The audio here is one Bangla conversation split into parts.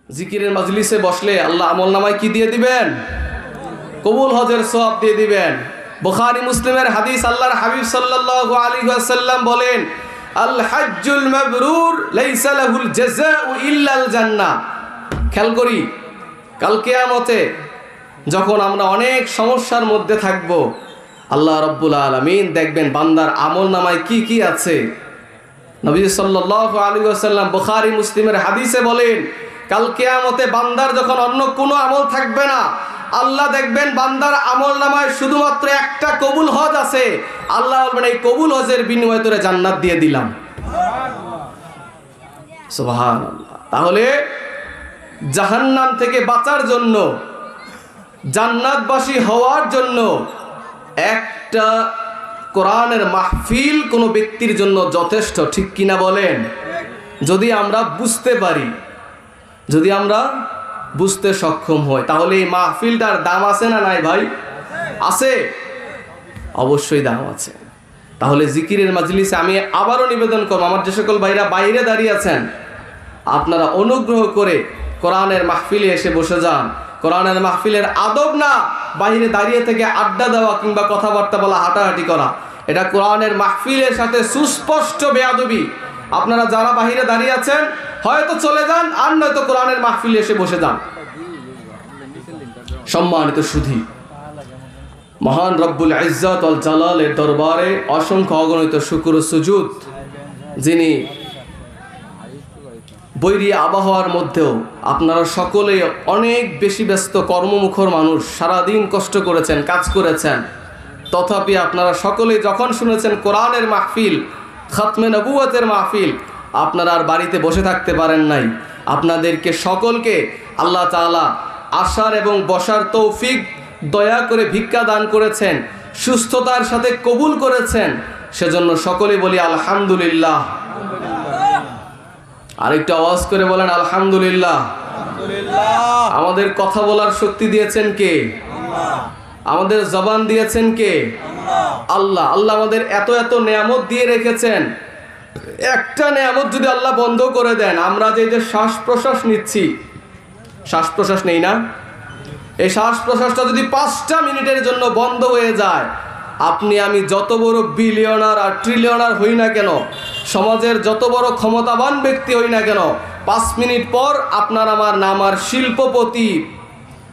জিকিরের মাজলিসে বসলে আল্লাহ আমলনামায় কি দিয়ে দিবেন? কবুল হজের সওয়াব দিয়ে দিবেন। বুখারী মুসলিমের হাদিস, আল্লাহর হাবিব সাল্লাল্লাহু আলাইহি ওয়াসাল্লাম বলেন, আল হাজ্জুল মাবরুর লাইসা লাহুল জাযাউ ইল্লাল জান্নাহ। খেয়াল করি, কাল কিয়ামতে যখন আমরা অনেক সমস্যার মধ্যে থাকব, আল্লাহ রাব্বুল আলামিন দেখবেন বান্দার আমলনামায় কি কি আছে। নবী সাল্লাল্লাহু আলাইহি ওয়াসাল্লাম বুখারী মুসলিমের হাদিসে বলেন, কাল কিয়ামতে বান্দার যখন অন্য কোনো আমল থাকবে না, আল্লাহ দেখবেন বান্দার আমলনামায় শুধুমাত্র একটা কবুল হজ আছে। আল্লাহ বলবেন, এই কবুল হজের বিনিময়ে তোরে জান্নাত দিয়ে দিলাম। সুবহানাল্লাহ। তাহলে জাহান্নাম থেকে বাঁচার জন্য, জান্নাতবাসী হওয়ার জন্য একটা কোরআনের মাহফিল কোনো ব্যক্তির জন্য যথেষ্ট, ঠিক কিনা বলেন? যদি আমরা বুঝতে পারি, যদি আমরা বুঝতে সক্ষম হই, তাহলে এই মাহফিলটার দাম আছে না নাই ভাই? আছে, অবশ্যই দাম আছে। তাহলে জিকিরের মাজলিসে আমি আবারও নিবেদন করব, আমার যে সকল ভাইরা বাইরে দাঁড়িয়ে আছেন, আপনারা অনুগ্রহ করে কোরআনের মাহফিলে এসে বসে যান। কোরআনের মাহফিলের আদব না বাইরে দাঁড়িয়ে থেকে আড্ডা দেওয়া কিংবা কথাবার্তা বলা, হাঁটাহাঁটি করা, এটা কোরআনের মাহফিলের সাথে সুস্পষ্ট বেয়াদবি। আপনারা যারা বাইরে দাঁড়িয়ে আছেন হয়তো চলে যান, আর নয়তো কোরআনের মাহফিলে এসে বসে যান। সম্মানিত সুধী, মহান রব্বুল ইজ্জত ওয়াল জালালের দরবারে অসংখ্য অগণিত শুকর ও সুজুদ, যিনি বৈরী আবহাওয়ার মধ্যেও আপনারা সকলেই অনেক বেশি ব্যস্ত কর্মমুখর মানুষ, সারাদিন কষ্ট করেছেন, কাজ করেছেন, তথাপি আপনারা সকলেই যখন শুনেছেন কোরআনের মাহফিল, খতমে নবুয়তের মাহফিল, আপনারা আর বাড়িতে বসে থাকতে পারেন নাই। আপনাদেরকে সকলকে আল্লাহ তাআলা আসার এবং বসার তৌফিক দয়া করে ভিক্ষা দান করেছেন, সুস্থতার সাথে কবুল করেছেন, সেজন্য সকলেই বলি আলহামদুলিল্লাহ। আরেকটু আওয়াজ করে বলেন আলহামদুলিল্লাহ। আমাদের কথা বলার শক্তি দিয়েছেন কে? আমাদের জবান দিয়েছেন কে? আল্লাহ। আল্লাহ আমাদের এত এত নেয়ামত দিয়ে রেখেছেন, একটা নেয়ামত যদি আল্লাহ বন্ধ করে দেন, আমরা যে শ্বাস প্রশ্বাস নিচ্ছি, শ্বাস প্রশ্বাস নেই না, এই শ্বাস প্রশ্বাসটা যদি 5টা মিনিটের জন্য বন্ধ হয়ে যায়, আপনি আমি যত বড় বিলিয়নার আর ট্রিলিয়নার হই না কেন, সমাজের যত বড় ক্ষমতাবান ব্যক্তি হই না কেন, 5 মিনিট পর আপনার আমার নাম আর শিল্পপতি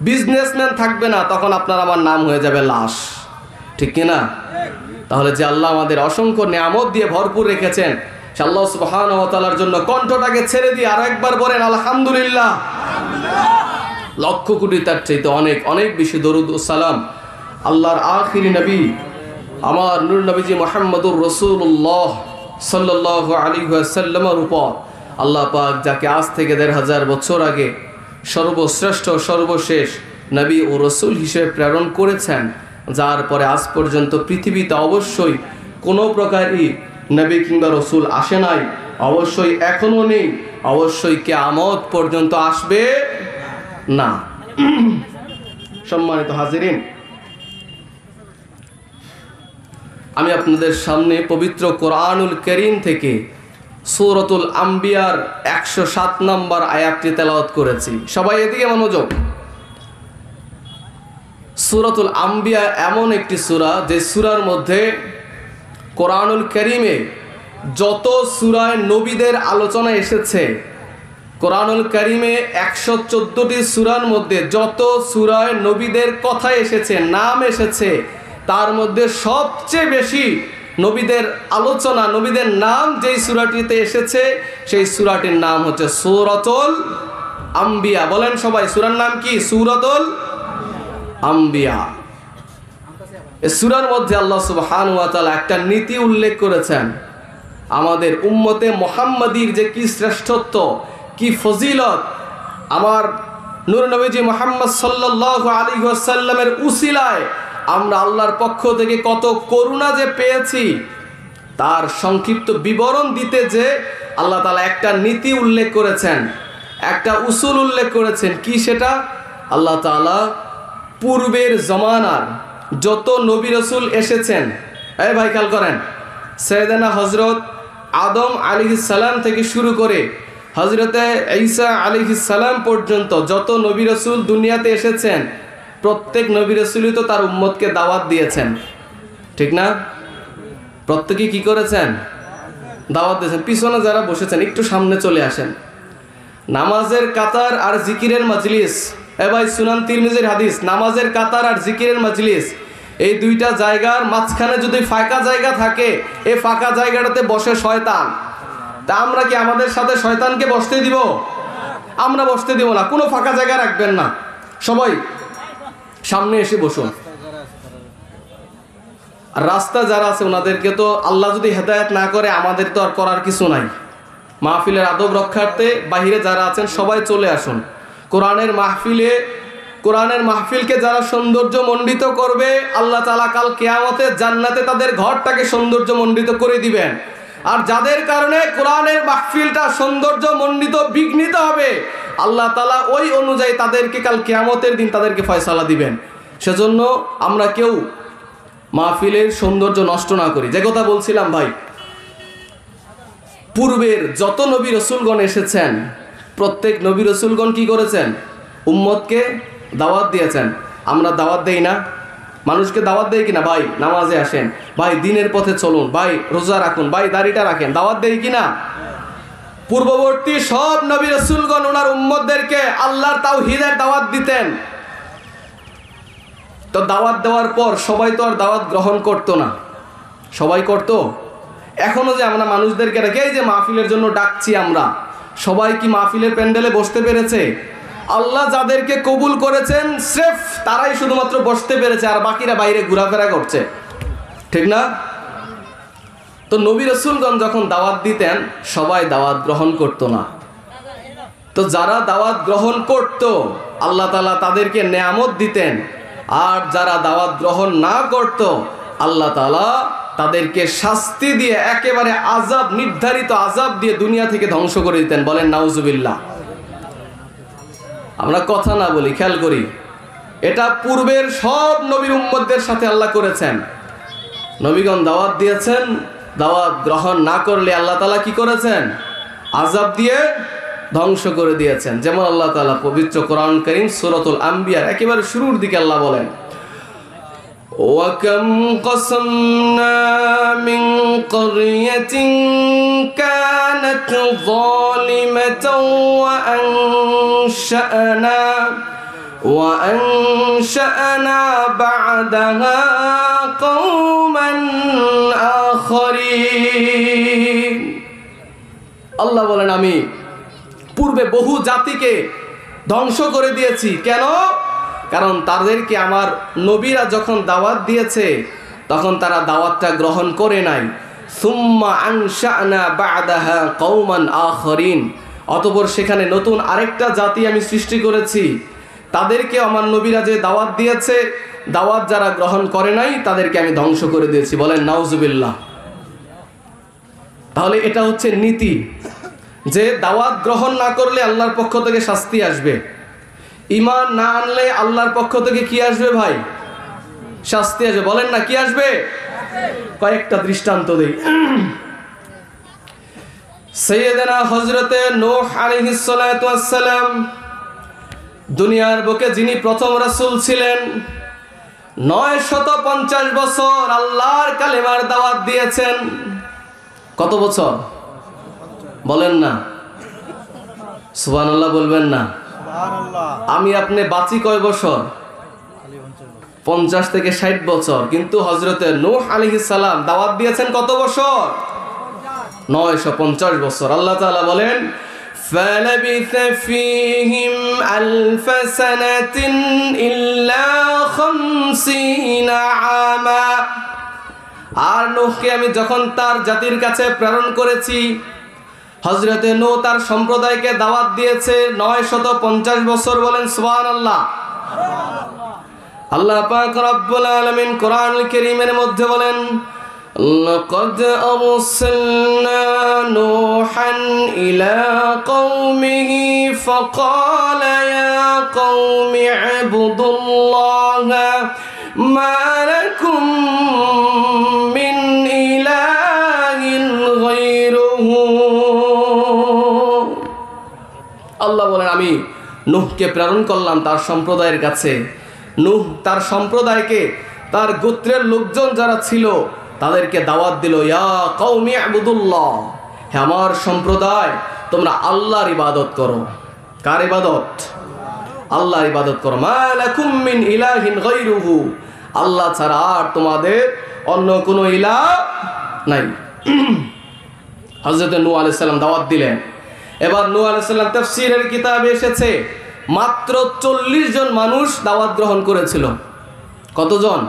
বিজনেসম্যান থাকবে না, তখন আপনার আমার নাম হয়ে যাবে লাশ, ঠিক কিনা? তাহলে যে আল্লাহ আমাদের অসংখ্য নিয়ামত দিয়ে ভরপুর রেখেছেন, সে আল্লাহ সুবহানাহু ওয়া তাআলার জন্য কণ্ঠটাকে ছেড়ে দিয়ে আরো একবার বলেন আলহামদুলিল্লাহ। লক্ষ কোটি তার চাইতে অনেক অনেক বেশি দরুদ ও সালাম আল্লাহর আখিরি নবী আমার নূর নবীজি মুহাম্মদুর রাসূলুল্লাহ সাল্লাল্লাহু আলাইহি ওয়াসাল্লামের উপর আল্লাহ পাক যাকে আজ থেকে ১৫০০ বছর আগে সর্বশ্রেষ্ঠ সর্বশেষ নবী ও রসুল হিসেবে প্রেরণ করেছেন, যার পরে আজ পর্যন্ত পৃথিবীতে অবশ্যই কোনো প্রকারই নবী কিংবা রসুল আসে নাই, অবশ্যই এখনও নেই, অবশ্যই কিয়ামত পর্যন্ত আসবে না। সম্মানিত হাজিরিন, আমি আপনাদের সামনে পবিত্র কোরআনুল কারীম থেকে সূরাতুল আম্বিয়ার 107 নম্বর আয়াতটি তেলাওয়াত করেছি। সবাই এদিকে মনোযোগ। সূরাতুল আম্বিয়া এমন একটি সূরা, যে সূরার মধ্যে কোরআনুল কারীমে যত সূরায় নবীদের আলোচনা এসেছে, কোরআনুল কারীমে 114টি সূরার মধ্যে যত সূরায় নবীদের কথা এসেছে, নাম এসেছে, তার মধ্যে সবচেয়ে বেশি নবীদের আলোচনা, নবীদের নাম যেই সূরাটিতে এসেছে, সেই সূরাটির নাম হচ্ছে সূরাতুল আম্বিয়া। বলেন সবাই, সূরার নাম কি? সূরাতুল আম্বিয়া। এই সূরার মধ্যে আল্লাহ সুবহানাহু ওয়া তাআলা একটা নীতি উল্লেখ করেছেন, আমাদের উম্মতে মুহাম্মাদীর যে কি শ্রেষ্ঠত্ব, কি ফজিলত, আমার নূর নবীজি মুহাম্মদ সাল্লাল্লাহু আলাইহি ওয়াসাল্লামের উসিলায় আমরা আল্লাহর পক্ষ থেকে কত করুণা যে পেয়েছি, তার সংক্ষিপ্ত বিবরণ দিতে যে আল্লাহ তাআলা একটা নীতি উল্লেখ করেছেন, একটা উসুল উল্লেখ করেছেন। কি সেটা? আল্লাহ তাআলা পূর্বের জমানার যত নবী রাসূল এসেছেন, এই ভাই খেয়াল করেন, সাইয়েদানা হযরত আদম আলাইহিস সালাম থেকে শুরু করে হযরতে ঈসা আলাইহিস সালাম পর্যন্ত যত নবী রাসূল দুনিয়াতে এসেছেন প্রত্যেক নবী রাসূলই তো তার উম্মতকে দাওয়াত দিয়েছেন, ঠিক না? প্রত্যেকেই কি করেছেন? দাওয়াত দিয়েছেন। পিছনে যারা বসেছেন একটু সামনে চলে আসেন। নামাজের কাতার আর জিকিরের মজলিস, ভাই সুনান তিরমিজির হাদিস, নামাজের কাতার আর জিকিরের মজলিস এই দুইটা জায়গার মাঝখানে যদি ফাঁকা জায়গা থাকে, এই ফাঁকা জায়গাটাতে বসে শয়তান। তা আমরা কি আমাদের সাথে শয়তানকে বসতে দিব? আমরা বসতে দিব না। কোনো ফাঁকা জায়গা রাখবেন না, সবাই সামনে এসে বসুন। আর রাস্তা যারা আছে ওনাদেরকে তো আল্লাহ যদি হেদায়েত না করে আমাদের তো আর করার কিছু নাই। মাহফিলের আদব রক্ষার্থে বাহিরে যারা আছেন সবাই চলে আসুন। কোরআনের মাহফিলকে যারা সৌন্দর্য মণ্ডিত করবে আল্লাহ তাআলা কাল কিয়ামতে জান্নাতে তাদের ঘরটাকে সৌন্দর্য মণ্ডিত করে দিবেন। আর যাদের কারণে কোরআনের মাহফিলটা সৌন্দর্য মণ্ডিত বিঘ্নিত হবে আল্লাহ তাআলা ওই অনুযায়ী তাদেরকে কাল কিয়ামতের দিন তাদেরকে ফয়সালা দিবেন। সেজন্য আমরা কেউ মাহফিলের সৌন্দর্য নষ্ট না করি। যে কথা বলছিলাম ভাই, পূর্বের যত নবী রসুলগণ এসেছেন প্রত্যেক নবী রসুলগণ কি করেছেন? উম্মতকে দাওয়াত দিয়েছেন। আমরা দাওয়াত দেই না? মানুষকে দাওয়াত দেই কিনা? ভাই নামাজে আসেন, ভাই দিনের পথে চলুন, ভাই রোজা রাখুন, ভাই দাড়িটা রাখেন, দাওয়াত দেই কিনা? পূর্ববর্তী সব নবী রসুলগণ ওনার উম্মতদেরকে আল্লাহর তাওহীদের দাওয়াত দিতেন। তো দাওয়াত দেওয়ার পর সবাই তো আর দাওয়াত গ্রহণ করতো না। সবাই করতো? এখনো যে আমরা মানুষদেরকে রেখে এই যে মাহফিলের জন্য ডাকছি আমরা, সবাই কি মাহফিলের প্যান্ডেলে বসতে পেরেছে? আল্লাহ যাদেরকে কবুল করেছেন স্রেফ তারাই শুধুমাত্র বসতে পেরেছে, আর বাকিরা বাইরে ঘোরাফেরা করছে, ঠিক না? তো নবী রাসূলগণ যখন দাওয়াত দিতেন সবাই দাওয়াত গ্রহণ করতো না। তো যারা দাওয়াত গ্রহণ করত আল্লাহ তাআলা তাদেরকে নেয়ামত দিতেন, আর যারা দাওয়াত গ্রহণ না করত আল্লাহ তাআলা তাদেরকে শাস্তি দিয়ে একেবারে আযাব, নির্ধারিত আযাব দিয়ে দুনিয়া থেকে ধ্বংস করে দিতেন। বলেন নাউজুবিল্লাহ। আমরা কথা না বলি, খেয়াল করি। এটা পূর্বের সব নবীর উম্মতদের সাথে আল্লাহ করেছেন। নবীগণ দাওয়াত দিয়েছেন, দাওয়াত গ্রহণ না করলে আল্লাহ তাআলা কি করেছেন? আযাব দিয়ে ধ্বংস করে দিয়েছেন। যেমন আল্লাহ তাআলা পবিত্র কোরআন কারীম সূরাতুল আম্বিয়ার একেবারে শুরুর দিকে আল্লাহ বলেন, وَكَمْ قَصَمْنَا مِنْ قَرْيَةٍ كَانَتْ ظَالِمَةً وَأَنْشَأْنَا بَعْدَهَا قَوْمًا آخَرِينَ। আল্লাহ বলেন আমি পূর্বে বহু জাতিকে ধ্বংস করে দিয়েছি। কেন? কারণ তাদেরকে আমার নবীরা যখন দাওয়াত দিয়েছে তখন তারা দাওয়াতটা গ্রহণ করে নাই। সুম্মা আনশা'না বা'দাহা কওমান আখরিন, অতঃপর সেখানে নতুন আরেকটা জাতি আমি সৃষ্টি করেছি। তাদেরকে আমার নবীরা যে দাওয়াত দিয়েছে, দাওয়াত যারা গ্রহণ করে নাই তাদেরকে আমি ধ্বংস করে দিয়েছি। বলেন নাউজুবিল্লাহ। তাহলে এটা হচ্ছে নীতি, যে দাওয়াত গ্রহণ না করলে আল্লাহর পক্ষ থেকে শাস্তি আসবে। ঈমান না আনলে আল্লাহর পক্ষ থেকে কি আসবে ভাই? শাস্তি আসবে। বলেন না কি আসবে? কয়েকটা দৃষ্টান্ত দেই। সাইয়েদনা হযরতে নূহ আলাইহিস সালাতু ওয়াস সালাম দুনিয়ার বুকে যিনি প্রথম রাসূল ছিলেন, 950 বছর আল্লাহর কালেমার দাওয়াত দিয়েছেন। কত বছর? বলেন না সুবহানাল্লাহ, বলবেন না? আমি আপনি বাঁচি কয় বছর? 50 থেকে 60 বছর। কিন্তু হযরতে নূহ আলাইহিস সালাম দাওয়াত দিয়েছেন কত বছর? 950 বছর। আল্লাহ তাআলা বলেন فَلَبِثَ فِيهِمْ أَلْفَ سَنَةٍ إِلَّا 50 عَامًا। আর নূহকে আমি যখন তার জাতির কাছে প্রেরণ করেছি, হযরতে নূহ তার সম্প্রদায়কে দাওয়াত দিয়েছে 950 বছর। বলেন সুবহানাল্লাহ। আল্লাহ পাক রব্বুল আলামিন কোরআনুল কারীমের মধ্যে বলেন, লাকাদ আরসালনা নূহান ইলা কওমিহি ফাকালা ইয়া কওমি ইবুদুল্লাহা মা লাকুম মিন ইলাহিন গায়রুহু। আমি নূহকে প্রেরণ করলাম তার সম্প্রদায়ের কাছে। নূহ তার সম্প্রদায়কে, তার গোত্রের লোকজন যারা ছিল তাদেরকে দাওয়াত দিল, ইয়া কওমি ইবুদুল্লাহ, হে আমার সম্প্রদায়, তোমরা আল্লাহর ইবাদত করো। কার ইবাদত? আল্লাহর ইবাদত করো। মা লাকুম মিন ইলাহিন গায়রুহু, আল্লাহ ছাড়া আর তোমাদের অন্য কোনো ইলাহ নাই। হযরত নূহ আলাইহিস সালাম দাওয়াত দিলেন। এবার নূহ আলাইহিস সালাম তাফসীরের কিতাবে এসেছে মাত্র 40 জন মানুষ দাওয়াত গ্রহণ করেছিল। কতজন?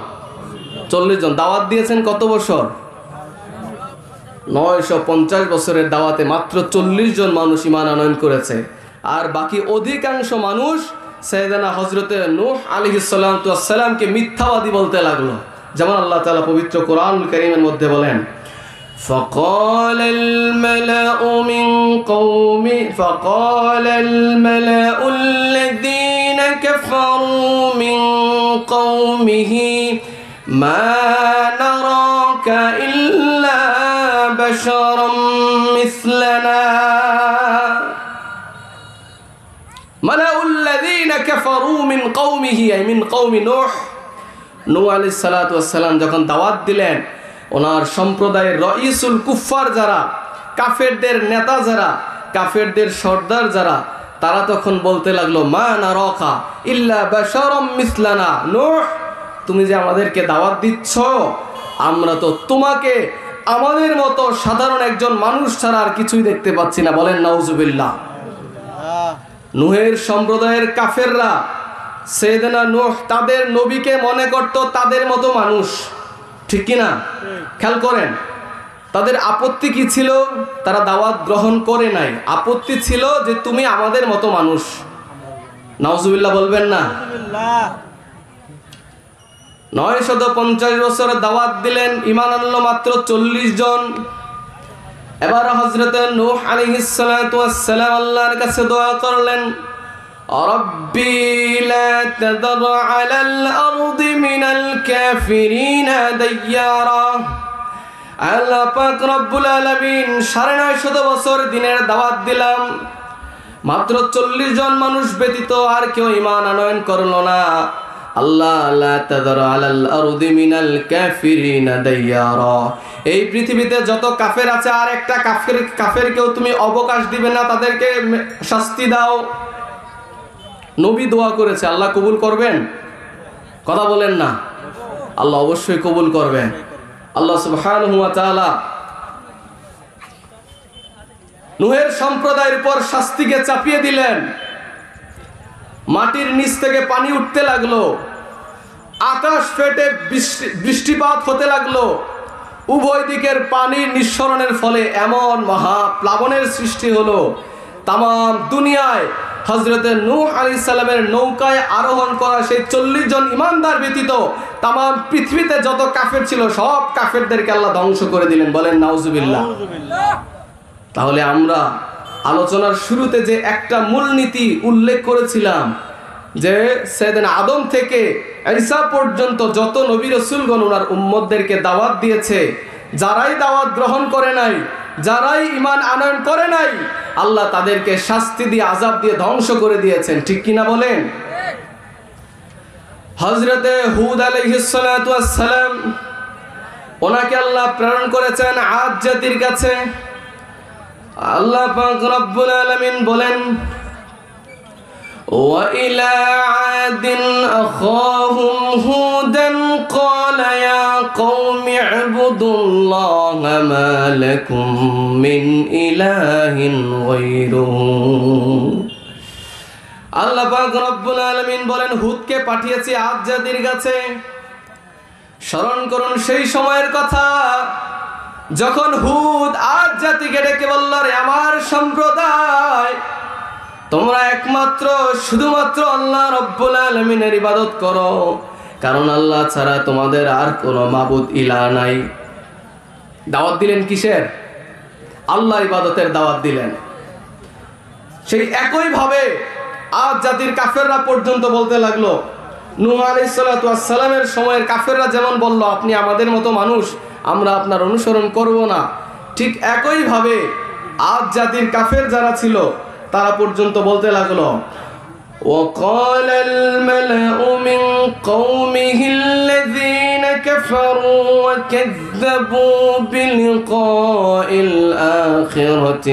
40 জন। দাওয়াত দিয়েছেন কত বছর? 950 বছরের দাওয়াতে মাত্র 40 জন মানুষ ঈমান আনয়ন করেছে। আর বাকি অধিকাংশ মানুষ সাইয়েদানা হযরতে নূহ আলাইহিস সালাতু ওয়াস সালামকে মিথ্যাবাদী বলতে লাগলো। যেমন আল্লাহ তাআলা পবিত্র কোরআনুল কারীমের মধ্যে বলেন, فقال الملأ الذين كفروا من قومه ما نراك إلا بشرا مثلنا ملأ الذين كفروا من قومه أي من قوم نوح নূহ আলাইহিস সালাতু ওয়াস সালাম যখন দাওয়াত দিলেন, ওনার সম্প্রদায়ের রইসুল কুফফার যারা, কাফেরদের নেতা যারা, কাফেরদের সর্দার যারা, তারা তখন বলতে লাগলো, মা নারাকা ইল্লা বাশারাম মিসলানা, নূহ তুমি যে আমাদেরকে দাওয়াত দিচ্ছ, আমরা তো তোমাকে আমাদের মতো সাধারণ একজন মানুষ ছাড়া আর কিছুই দেখতে পাচ্ছি না। বলেন নাউজুবিল্লাহ। নূহের সম্প্রদায়ের কাফেররা সাইয়েদনা নূহ তাদের নবীকে মনে করত তাদের মতো মানুষ, ঠিক কি না? খেয়াল করেন, তাদের আপত্তি কি ছিল? তারা দাওয়াত গ্রহণ করে নাই। আপত্তি ছিল যে তুমি আমাদের মতো মানুষ। নাউজুবিল্লাহ বলবেন না? 950 বছরের দাওয়াত দিলেন, ঈমান আনলো মাত্র 40 জন। এবার হযরত নূহ আলাইহিস সালাতু ওয়াস সালাম আল্লাহর কাছে দোয়া করলেন, রব্বি লা তাযর আলাল আরদি মিনাল কাফিরিনা দাইয়ারা। আল্লাহ পাক রব্বুল আলামিন 950 বছর দিনের দাওয়াত দিলাম, মাত্র 40 জন মানুষ ব্যতীত আর কেউ ঈমান আনয়ন করলো না। আল্লাহ লা তাযর আলাল আরদি মিনাল কাফিরিনা দাইয়ারা, এই পৃথিবীতে যত কাফের আছে আর একটা কাফেরকেও তুমি অবকাশ দিবে না, তাদেরকে শাস্তি দাও। নবী দোয়া করেছে, আল্লাহ কবুল করবেন? কথা বলেন না? আল্লাহ অবশ্যই কবুল করবেন। আল্লাহ সুবহানাহু ওয়া তাআলা নূহের সম্প্রদায়ের উপর শাস্তিকে চাপিয়ে দিলেন। মাটির নিচ থেকে পানি উঠতে লাগলো, আকাশ ফেটে বৃষ্টিপাত হতে লাগলো। উভয় দিকের পানির নিঃসরণের ফলে এমন মহা প্লাবনের সৃষ্টি হলো, তাম দুনিয়ায় হযরতে নূহ আলাইহিস সালামের নৌকায় আরোহণ করা সেই 40 জন ইমানদার ব্যতীত তাম পৃথিবীতে যত কাফের ছিল সব কাফেরদেরকে আল্লাহ ধ্বংস করে দিলেন। বলেন নাউজুবিল্লাহ। তাহলে আমরা আলোচনার শুরুতে যে একটা মূলনীতি উল্লেখ করেছিলাম যে সাইয়েদনা আদম থেকে ঈসা পর্যন্ত যত নবী রাসূলগণ ওনার উম্মতদেরকে দাওয়াত দিয়েছে, যারাই দাওয়াত গ্রহণ করে নাই, যারাই ঈমান আনয়ন করে নাই, আল্লাহ তাদেরকে শাস্তি দিয়ে, আযাব দিয়ে ধ্বংস করে দিয়েছেন, ঠিক কিনা বলেন? হযরতে হুদ আলাইহিস সালাতু ওয়াস সালাম, ওনাকে আল্লাহ প্রেরণ করেছেন আদ জাতির কাছে। আল্লাহ পাক রব্বুল আলামিন বলেন, ওয়া ইলা আদিন আখাহুম হুদান ক্বালা ইয়া কওমি ইবুদুল্লাহা মা লাকুম মিন ইলাহিন গায়রুহু। আল্লাহ পাক রব্বুল আলামিন বলেন, হুদকে পাঠিয়েছি আদ জাতির কাছে। স্মরণ করুন সেই সময়ের কথা যখন হুদ আদ জাতিকে ডেকে বলল, রে আমার সম্প্রদায়, তোমরা একমাত্র শুধুমাত্র আল্লাহ রব্বুল আলামিনের ইবাদত করো, কারণ আল্লাহ ছাড়া তোমাদের আর কোনো মাবুদ ইলাহ নাই। দাওয়াত দিলেন কিসের? আল্লাহ ইবাদতের দাওয়াত দিলেন। সেই একই ভাবে আদ জাতির কাফেররা পর্যন্ত বলতে লাগলো, নূহ আলাইহিস সালাতু ওয়াস সালামের সময়ের কাফেররা যেমন বলল, আপনি আমাদের মতো মানুষ, আমরা আপনার অনুসরণ করব না, ঠিক একই ভাবে আদ জাতির কাফের যারা ছিল তারা পর্যন্ত বলতে লাগলো, وقال الملأ من قومه الذين كفروا وكذبوا بلقاء الآخرة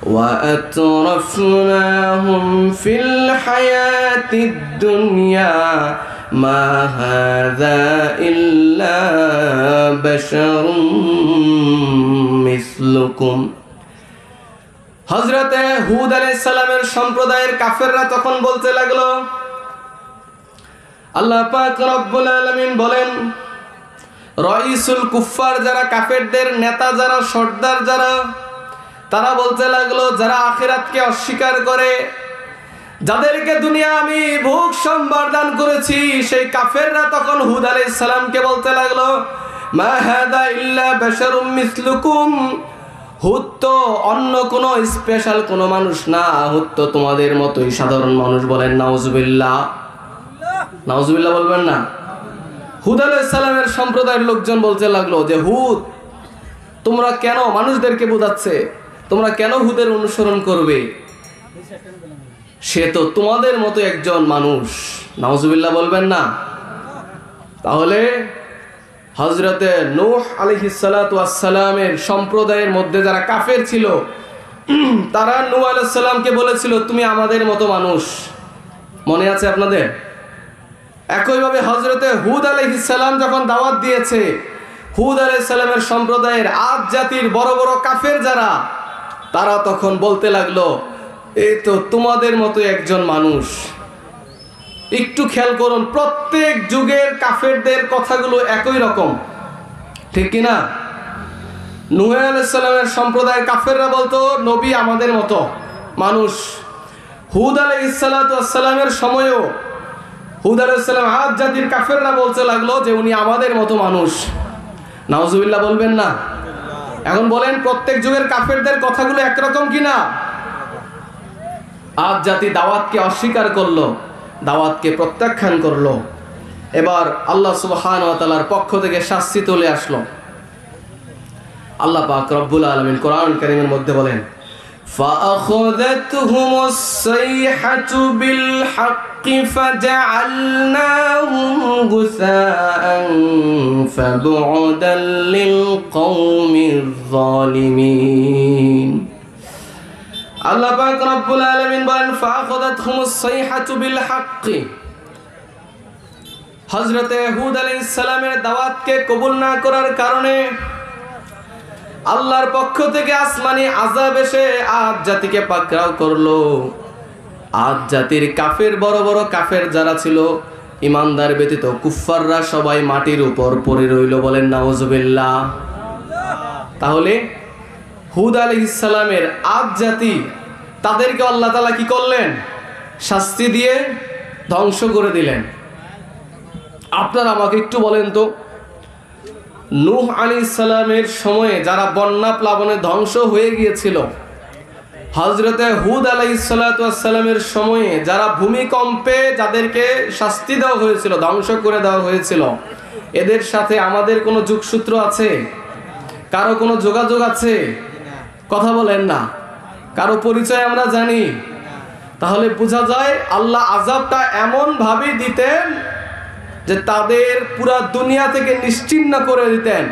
وأترفناهم في الحياة الدنيا ما هذا إلا بشر مثلكم। হযরতে হুদ আলাইহিস সালামের সম্প্রদায়ের কাফেররা তখন বলতে লাগলো, আল্লাহ পাক রব্বুল আলামিন বলেন, রাইসুল কুফফার যারা কাফেরদের নেতা যারা সর্দার যারা, তারা বলতে লাগলো, যারা আখিরাতকে অস্বীকার করে, যাদেরকে দুনিয়া আমি ভোগ সম্ভার দান করেছি, সেই কাফেররা তখন হুদ আলাইহিস সালামকে বলতে লাগলো, মা হাদা ইল্লা বাশারুম মিসলুকুম, হুদ তো অন্য কোনো স্পেশাল কোনো মানুষ না, হুদ তো তোমাদের মতোই সাধারণ মানুষ। বলেন নাউজুবিল্লাহ। নাউজুবিল্লাহ বলবেন না? হুদ আলাইহিস সালামের সম্প্রদায়ের লোকজন বলতে লাগলো যে, হুদ তোমরা কেন মানুষদেরকে বোঝাচ্ছে, তোমরা কেন হুদের অনুসরণ করবে, সে তো তোমাদের মতো একজন মানুষ। নাউজুবিল্লাহ বলবেন না? তাহলে হযরতে নূহ আলাইহিস সালাতু ওয়াস সালামের সম্প্রদায়ের মধ্যে যারা কাফের ছিল, তারা নূহ আলাইহিস সালামকে বলেছিল, তুমি আমাদের মতো মানুষ। মনে আছে আপনাদের? একইভাবে হযরতে হুদ আলাইহিস সালাম যখন দাওয়াত দিয়েছে, হুদ আলাইহিস সালামের সম্প্রদায়ের আদ জাতির বড় বড় কাফের যারা, তারা তখন বলতে লাগলো, এই তো তোমাদের মতো একজন মানুষ। একটু খেয়াল করুন, প্রত্যেক যুগের কাফেরদের কথাগুলো একই রকম, ঠিক কিনা? নূহ আলাইহিস সালামের সম্প্রদায়ের কাফেররা বলতো, নবী আমাদের মতো মানুষ। হুদ আলাইহিস সালাতু ওয়াস সালামের সময়ও হুদ আলাইহিস সালাম আদ জাতির কাফেররা বলতে লাগলো যে উনি আমাদের মতো মানুষ। নাউজুবিল্লাহ বলবেন না? এখন বলেন, প্রত্যেক যুগের কাফেরদের কথাগুলো একরকম কিনা? আদ জাতি দাওয়াতকে অস্বীকার করলো, দাওয়াতকে প্রত্যাখ্যান করলো। এবার আল্লাহ সুবহানাহু ওয়া তাআলার পক্ষ থেকে শাস্তি চলে আসলো। আল্লাহ পাক রব্বুল আলামিন কোরআন কারীমের মধ্যে বলেন, ফাআখাযাতহুমুস সাইহাতু বিল হাক্কি ফাজআলনাহুম গুসাআন ফাবু'দাল লিল কওমির যালিমিন। আল্লাহ পাক রব্বুল আলামিন বলেন, ফাআখাযাতহুমুস সাইহাতু বিল হাক্কি, হযরতে হুদ আলাইহিস সালামের দাওয়াতকে কবুল না করার কারণে আল্লাহর পক্ষ থেকে আসমানি আযাব এসে আদ জাতিকে পাকড়াও করলো। আদ জাতির কাফের বড় বড় কাফের যারা ছিল, ইমানদার ব্যতীত কুফফাররা সবাই মাটির উপর পড়ে রইল। বলেন নাউজুবিল্লাহ। তাহলে হুদ আলাইহিস সালামের আদ জাতি, তাদেরকে আল্লাহ তাআলা কি করলেন? শাস্তি দিয়ে ধ্বংস করে দিলেন। আপনারা আমাকে একটু বলেন তো, নূহ আলাইহিস সালামের সময়ে যারা বন্যা প্লাবনে ধ্বংস হয়ে গিয়েছিল, হযরতে হুদ আলাইহিস সালাতু ওয়াস সালামের সময়ে যারা ভূমিকম্পে যাদেরকে শাস্তি দেওয়া হয়েছিল, ধ্বংস করে দেওয়া হয়েছিল, এদের সাথে আমাদের কোনো যোগসূত্র আছে? কারো কোনো যোগাযোগ আছে? কথা বলেন না। কারো পরিচয় আমরা জানি? তাহলে বোঝা যায় আল্লাহ আযাবটা এমন ভাবে দিতেন যে তাদের পুরা দুনিয়া থেকে নিশ্চিহ্ন করে দিতেন,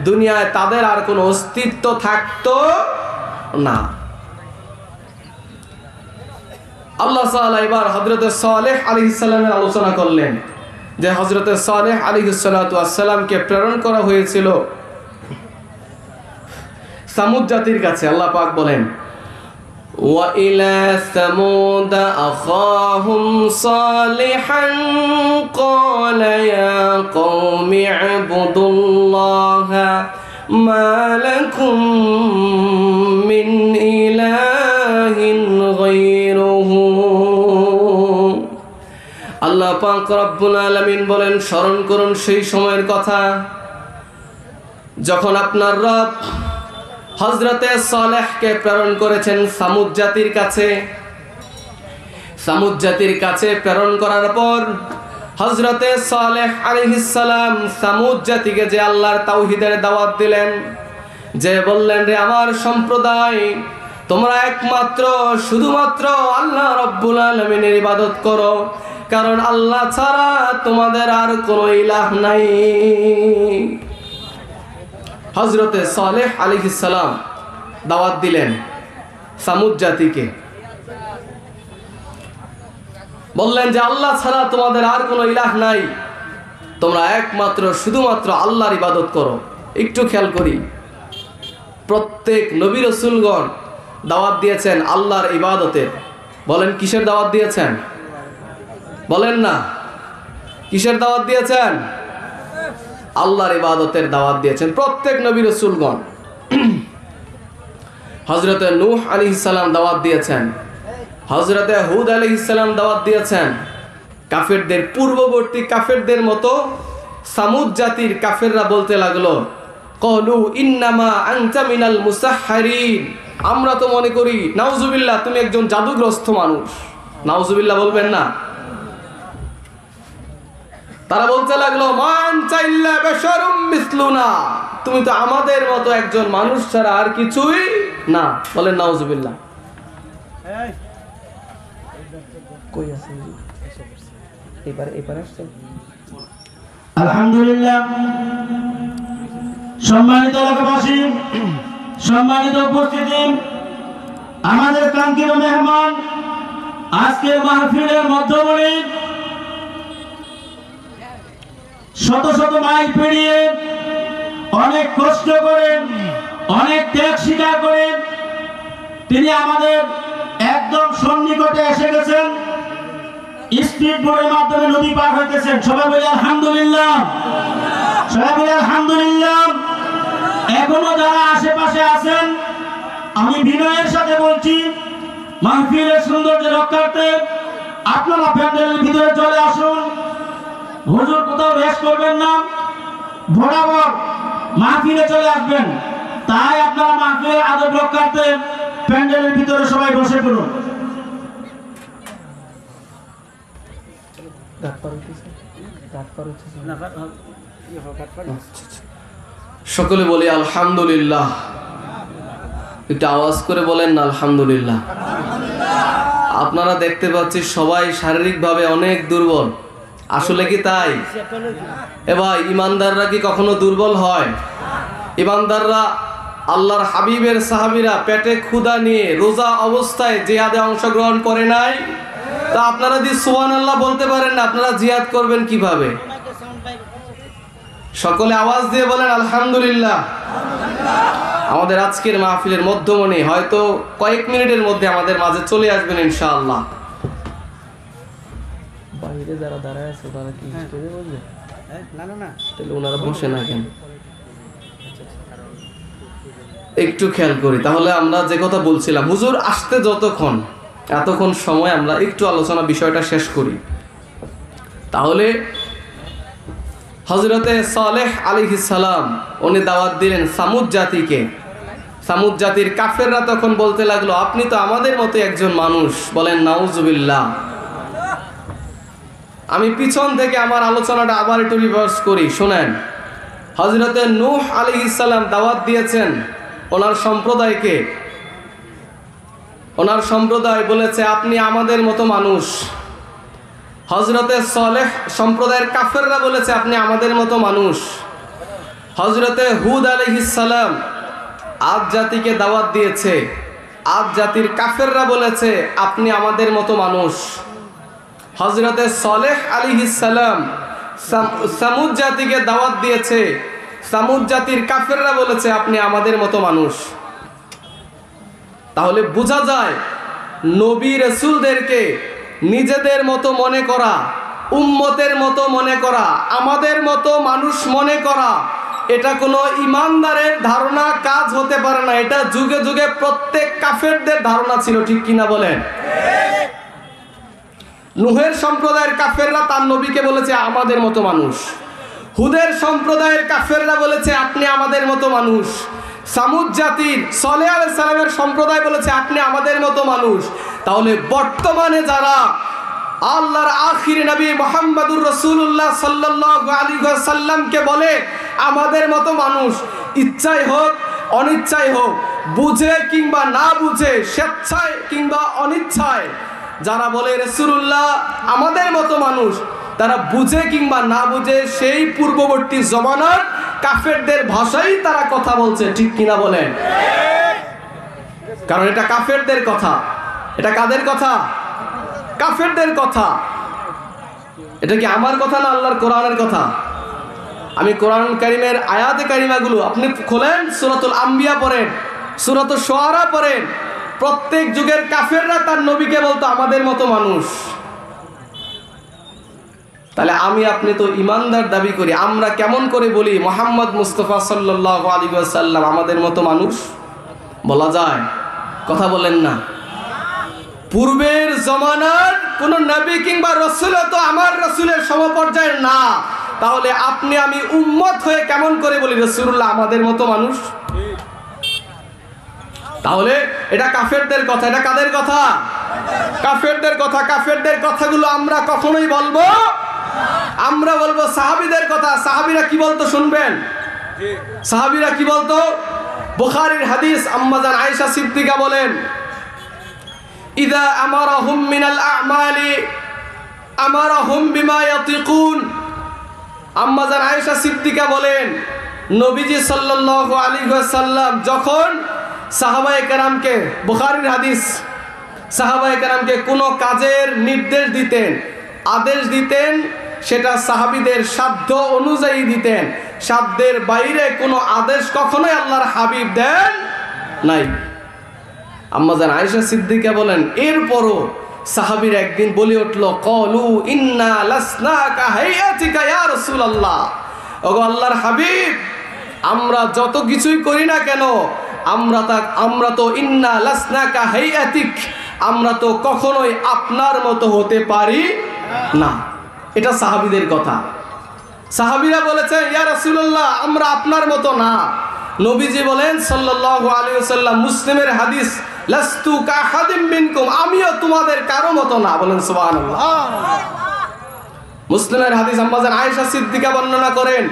দুনিয়ায় তাদের আর কোনো অস্তিত্ব থাকতো না। আল্লাহ তাআলা এবার হযরতে সালেহ আলাইহিস সালামের আলোচনা করলেন যে হযরতে সালেহ আলাইহিস সালাতু ওয়াস সালামকে প্রেরণ করা হয়েছিল সামুদ জাতির কাছে। আল্লাহ পাক বলেন, ওয়া ইলা সামুদ আখাহুম সালিহান ক্বালা ইয়া কওমি ইবুদুল্লাহা মা লাকুম মিন ইলাহিন গায়রুহু। আল্লাহ পাক রব্বুল আলামিন বলেন, স্মরণ করুন সেই সময়ের কথা যখন আপনার রব হযরতে সালেহকে প্রেরণ করেছেন সামুদ জাতির কাছে। সামুদ জাতির কাছে প্রেরণ করার পর হযরতে সালেহ আলাইহিস সালাম সামুদ জাতিকে যে আল্লাহর তাওহীদের দাওয়াত দিলেন, যে বললেন, রে আমার সম্প্রদায়, তোমরা একমাত্র শুধুমাত্র আল্লাহ রাব্বুল আলামিনের ইবাদত করো, কারণ আল্লাহ ছাড়া তোমাদের আর কোনো ইলাহ নাই। হযরতে সালেহ আলাইহিস সালাম দাওয়াত দিলেন সামুদ জাতিকে, বললেন যে আল্লাহ ছাড়া তোমাদের আর কোনো ইলাহ নাই, তোমরা একমাত্র শুধুমাত্র আল্লাহর ইবাদত করো। একটু খেয়াল করি, প্রত্যেক নবী রাসূলগণ দাওয়াত দিয়েছেন আল্লাহর ইবাদতের। বলেন কিসের দাওয়াত দিয়েছেন? বলেন না, কিসের দাওয়াত দিয়েছেন? আল্লাহর ইবাদতের দাওয়াত দিয়েছেন প্রত্যেক নবী রাসূলগণ। হযরতে নূহ আলাইহিস সালাম দাওয়াত দিয়েছেন, হযরতে হুদ আলাইহিস সালাম দাওয়াত দিয়েছেন। কাফেরদের, পূর্ববর্তী কাফেরদের মতো সামুদ জাতির কাফেররা বলতে লাগলো, ক্বালু ইন্নামা আনতা মিনাল মুসাহহারিন, আমরা তো মনে করি নাউজুবিল্লাহ তুমি একজন জাদুগ্রস্ত মানুষ। নাউজুবিল্লাহ বলবেন না? তারা বলতে লাগলো, মা আনতা ইল্লা বাশারুম মিসলুনা, তুমি তো আমাদের মতো একজন মানুষ ছাড়া আর কিছুই না। বলেন নাউজুবিল্লাহ। কই আছেন? এবার আসছেন? আলহামদুলিল্লাহ। সম্মানিত এলাকাবাসী, সম্মানিত উপস্থিতি, আমাদের কাঙ্ক্ষিত মেহমান, আজকে মাহফিলের মধ্যমণি, শত শত মাইল পেরিয়ে অনেক কষ্ট করে, অনেক ত্যাগ স্বীকার করে তিনি আমাদের একদম সন্নিকটে এসে গেছেন। স্পিড বোটের মাধ্যমে নদী পার হইতেছেন। সবাই বলি আলহামদুলিল্লাহ, সবাই বলি আলহামদুলিল্লাহ। এখনো যারা আশেপাশে আছেন, আমি বিনয়ের সাথে বলছি, মাহফিলের সৌন্দর্য রক্ষার্থে আপনারা প্যান্ডেলের ভিতরে চলে আসুন। হুজুর কোথাও রেস্ট করবেন না, বরাবর মাহফিলে চলে আসবেন। তাই আপনারা মাহফিলের আদব রক্ষার্থে প্যান্ডেলের ভিতরে সবাই বসে পড়ুন। সকলে বলি আলহামদুলিল্লাহ। একটু আওয়াজ করে বলেন না আলহামদুলিল্লাহ। আপনারা দেখতে পাচ্ছি সবাই শারীরিকভাবে অনেক দুর্বল। আসলে কি তাই? ভাই, ইমানদাররা কি কখনো দুর্বল হয়? ইমানদাররা, আল্লাহর হাবিবের সাহাবীরা পেটে ক্ষুধা নিয়ে রোজা অবস্থায় জিহাদে অংশগ্রহণ করে নাই? তা আপনারা যদি সুবহানাল্লাহ বলতে পারেন না, আপনারা জিহাদ করবেন কিভাবে? সকলে আওয়াজ দিয়ে বলেন আলহামদুলিল্লাহ। আমাদের আজকের মাহফিলের মধ্যমণি হয়তো কয়েক মিনিটের মধ্যে আমাদের মাঝে চলে আসবেন ইনশাআল্লাহ। বাইরে যারা দাঁড়ায় আছে তারা কি স্টেজে বসবে? না, তাহলে ওনারা বসে না কেন? একটু খেয়াল করি তাহলে। আমরা যে কথা বলছিলাম, হুজুর আসতে এতক্ষণ সময় আমরা একটু আলোচনা বিষয়টা শেষ করি। তাহলে হযরতে সালেহ আলাইহিস সালাম উনি দাওয়াত দিলেন সামুদ জাতিকে। সামুদ জাতির কাফেররা তখন বলতে লাগলো, আপনি তো আমাদের মতো একজন মানুষ। বলেন নাউজুবিল্লাহ। আমি পিছন থেকে আমার আলোচনাটা আবার একটু রিভার্স করি, শোনেন। হযরতে নূহ আলাইহিস সালাম দাওয়াত দিয়েছেন ওনার সম্প্রদায়কে। ওনার সম্প্রদায় বলেছে, আপনি আমাদের মতো মানুষ। হযরতে সালেহ সম্প্রদায়ের কাফেররা বলেছে, আপনি আমাদের মতো মানুষ। হযরতে হুদ আলাইহিস সালাম আদ জাতিকে দাওয়াত দিয়েছে। আদ জাতির কাফেররা বলেছে, আপনি আমাদের মতো মানুষ। হযরতে সালেহ আলাইহিস সালাম সামুদ জাতিকে দাওয়াত দিয়েছে। সামুদ জাতির কাফেররা বলেছে, আপনি আমাদের মতো মানুষ। তাহলে বোঝা যায়, নবী রাসূলদেরকে নিজেদের মতো মনে করা, উম্মতের মতো মনে করা, আমাদের মতো মানুষ মনে করা, এটা কোনো ইমানদারের ধারণা কাজ হতে পারে না। এটা যুগে যুগে প্রত্যেক কাফেরদের ধারণা ছিল, ঠিক কিনা বলেন? নূহের সম্প্রদায়ের কাফেররা তার নবীকে বলেছে আমাদের মতো মানুষ। হুদের সম্প্রদায়ের কাফেররা বলেছে আপনি আমাদের মতো মানুষ। সামুদ জাতির সালেহ আলাইহিস সালামের সম্প্রদায় বলেছে আপনি আমাদের মতো মানুষ। তাহলে বর্তমানে যারা আল্লাহর আখির নবী মুহাম্মদুর রাসূলুল্লাহ সাল্লাল্লাহু আলাইহি ওয়াসাল্লামকে বলে আমাদের মতো মানুষ, ইচ্ছাই হোক অনিচ্ছায় হোক, বুঝে কিংবা না বুঝে, স্বেচ্ছায় কিংবা অনিচ্ছায়, যারা বলে রাসূলুল্লাহ আমাদের মতো মানুষ, তারা বুঝে কিংবা না বুঝে সেই পূর্ববর্তী জমানার কাফেরদের ভাষাই তারা কথা বলছে। ঠিক কিনা বলেন? কারণ এটা কাফেরদের কথা। এটা কাদের কথা? কাফেরদের কথা। এটা কি আমার কথা না আল্লাহর কোরআনের কথা? আমি কোরআন কারীমের আয়াতে কারিমাগুলো আপনি খোলেন, সূরাতুল আম্বিয়া পড়েন, সূরাতুশ শুআরা পড়েন। প্রত্যেক যুগের কাফেররা তার নবীকে বলতো আমাদের মতো মানুষ। তাহলে আমি আপনি তো ইমানদার দাবি করি, আমরা কেমন করে বলি মুহাম্মদ মুস্তাফা সাল্লাল্লাহু আলাইহি ওয়াসাল্লাম আমাদের মতো মানুষ? বলা যায়? কথা বলেন না। পূর্বের জমানার কোন নবী কিংবা রাসূল তো আমার রাসূলের সমপর্যায়ের না, তাহলে আপনি আমি উম্মত হয়ে কেমন করে বলি রাসূলুল্লাহ আমাদের মতো মানুষ? তাহলে এটা কাফেরদের কথা। এটা কাদের কথা? কাফেরদের কথা। কাফেরদের কথাগুলো আমরা কখনোই বলবো? আমরা বলবো সাহাবীদের কথা। সাহাবীরা কি বলতো শুনবেন? সাহাবীরা কি বলতো? বুখারীর হাদিস, আম্মা জান আয়েশা সিদ্দিকা বলেন, ইযা আমারাহুম মিনাল আ'মালি আমারাহুম বিমা ইয়াতিকুন। আম্মা জান আয়েশা সিদ্দিকা বলেন, নবীজি সাল্লাল্লাহু আলাইহি ওয়াসাল্লাম যখন সাহাবায়ে কেরামকে, বুখারীর হাদিস, সাহাবায়ে কেরামকে কোনো কাজের নির্দেশ দিতেন, আদেশ দিতেন, সেটা সাহাবীদের সাধ্য অনুযায়ী দিতেন। সাধ্যের বাইরে কোনো আদেশ কখনোই আল্লাহর হাবিব দেন নাই। আম্মা জান আয়েশা সিদ্দিকা বলেন, এরপরও সাহাবীরা একদিন বলে উঠল, ক্বালু ইন্না লাসনা কা হাইয়াতিকা ইয়া রাসূলুল্লাহ। ওগো আল্লাহর হাবিব, আমরা যত কিছুই করি না কেন, আমরা তো ইন্না লাসনা কা হাইয়াতিক, আমরা তো কখনোই আপনার মতো হতে পারি না। এটা সাহাবীদের কথা। সাহাবীরা বলেছে, ইয়া রাসূলুল্লাহ আমরা আপনার মতো না। নবীজি বলেন সাল্লাল্লাহু আলাইহি ওয়াসাল্লাম, মুসলিমের হাদিস, লাস্তু কাহাদিম মিনকুম, আমিও তোমাদের কারো মতো না। বলেন সুবহানাল্লাহ। মুসলিমের হাদিস, আম্মা জান আয়েশা সিদ্দিকা বর্ণনা করেন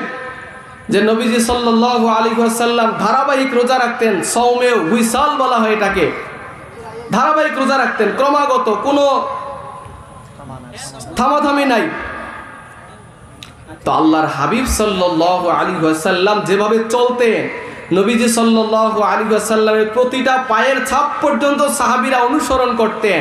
যে নবীজি সাল্লাল্লাহু আলাইহি ওয়াসাল্লাম ধারাবাহিক রোজা রাখতেন। সওমে উইসাল বলা হয় এটাকে। ধারাবাহিক রোজা রাখতেন, ক্রমাগত, কোনো থামাথামি নাই। তো আল্লাহর হাবিব সাল্লাল্লাহু আলাইহি ওয়াসাল্লাম যেভাবে চলতেন, নবীজি সাল্লাল্লাহু আলাইহি ওয়াসাল্লামের প্রতিটা পায়ের ছাপ পর্যন্ত সাহাবীরা অনুসরণ করতেন।